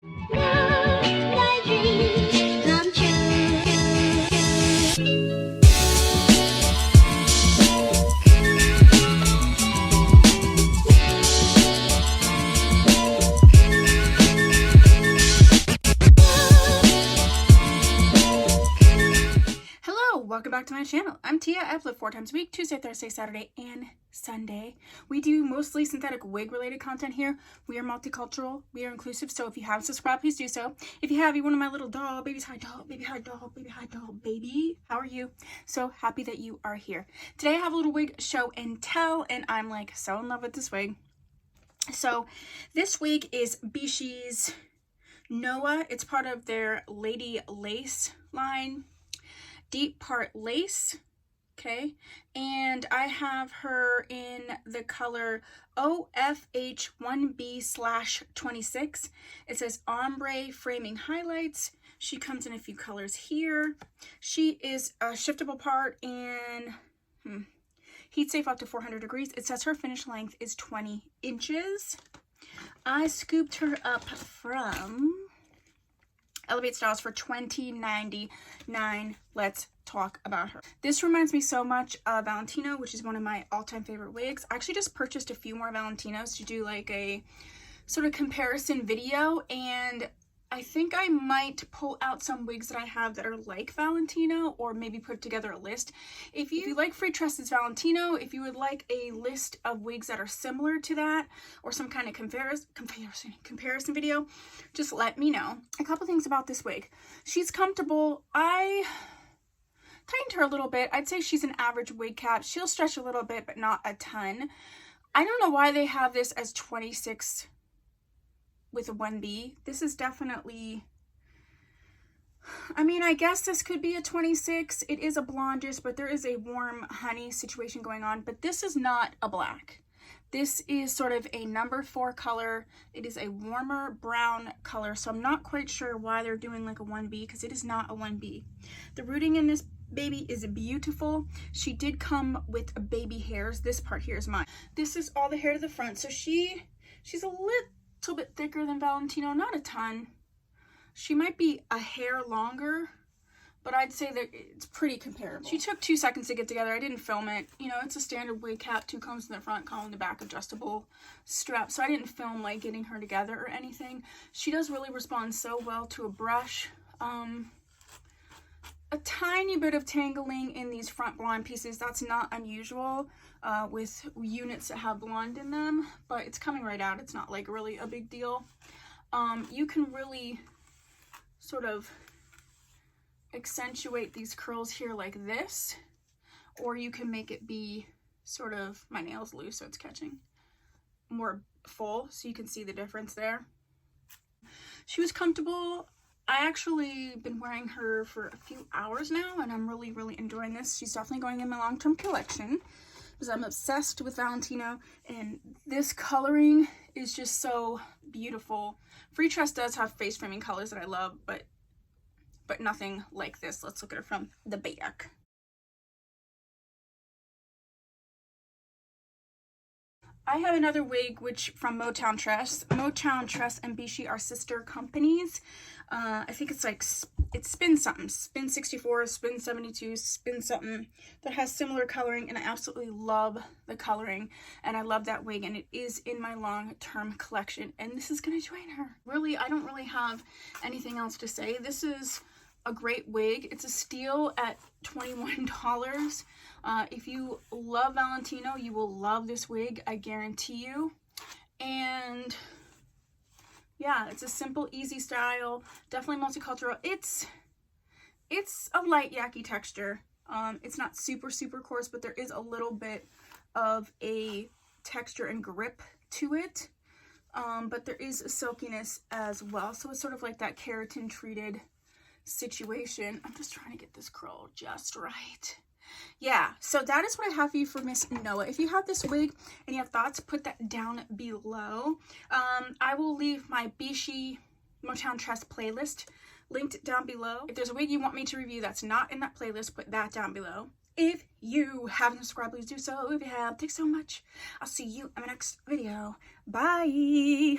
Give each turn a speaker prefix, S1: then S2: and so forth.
S1: My dreams come true.
S2: Welcome back to my channel. I'm Tia. I upload 4 times a week, Tuesday, Thursday, Saturday, and Sunday. We do mostly synthetic wig related content here. We are multicultural, we are inclusive, so if you haven't subscribed, please do so. If you have, you're one of my little doll, babies, hi doll, baby, hi doll, baby, hi doll, baby. How are you? So happy that you are here. Today I have a little wig show and tell, and I'm like so in love with this wig. So this wig is Beshe NOA. It's part of their Lady Lace line. Deep part lace, okay, and I have her in the color OHF1B/26. It says ombre framing highlights. She comes in a few colors here. She is a shiftable part and heat safe up to 400 degrees. It says her finished length is 20 inches. I scooped her up from Elevate Styles for $20.99. Let's talk about her. This reminds me so much of Valentino, which is one of my all-time favorite wigs. I actually just purchased a few more Valentinos to do like a sort of comparison video, and I think I might pull out some wigs that I have that are like Valentino, or maybe put together a list. If you like Free Trusted's Valentino, if you would like a list of wigs that are similar to that, or some kind of comparison video, just let me know. A couple things about this wig. She's comfortable. I tightened her a little bit. I'd say she's an average wig cap. She'll stretch a little bit, but not a ton. I don't know why they have this as 26 with a 1B. This is definitely, I mean, I guess this could be a 26. It is a blondish, but there is a warm honey situation going on, but this is not a black. This is sort of a number 4 color. It is a warmer brown color, so I'm not quite sure why they're doing like a 1B, because it is not a 1B. The rooting in this baby is beautiful. She did come with baby hairs. This part here is mine. This is all the hair to the front, so she's a little bit thicker than Valentino, not a ton. She might be a hair longer, but I'd say that it's pretty comparable. She took 2 seconds to get together. I didn't film it. You know, it's a standard wig cap, 2 combs in the front, comb in the back, adjustable strap. So I didn't film like getting her together or anything. She does really respond so well to a brush. A tiny bit of tangling in these front blonde pieces. That's not unusual with units that have blonde in them, but it's coming right out. It's not like really a big deal. You can really sort of accentuate these curls here like this, or you can make it be sort of, my nail's loose so it's catching, more full, so you can see the difference there. She was comfortable. I actually been wearing her for a few hours now, and I'm really enjoying this. She's definitely going in my long-term collection because I'm obsessed with Valentino, and this coloring is just so beautiful. Free Trust does have face framing colors that I love, but nothing like this. Let's look at her from the back. I have another wig which from Motown Tress. Motown Tress and Beshe are sister companies. I think it's like, it's Spin something, Spin 64, Spin 72, Spin something, that has similar coloring, and I absolutely love the coloring, and I love that wig, and it is in my long-term collection, and this is gonna join her. Really, I don't really have anything else to say. This is a great wig. It's a steal at $21. If you love Valentino, you will love this wig, I guarantee you. And yeah, it's a simple, easy style, definitely multicultural. It's a light yaki texture. It's not super coarse, but there is a little bit of a texture and grip to it. But there is a silkiness as well, so it's sort of like that keratin treated situation. I'm just trying to get this curl just right. Yeah, so that is what I have for you for Miss NOA. If you have this wig and you have thoughts, put that down below. I will leave my Beshe Motown Tress playlist linked down below. If there's a wig you want me to review that's not in that playlist, put that down below. If you haven't subscribed, please do so. If you have, thanks so much. I'll see you in my next video. Bye!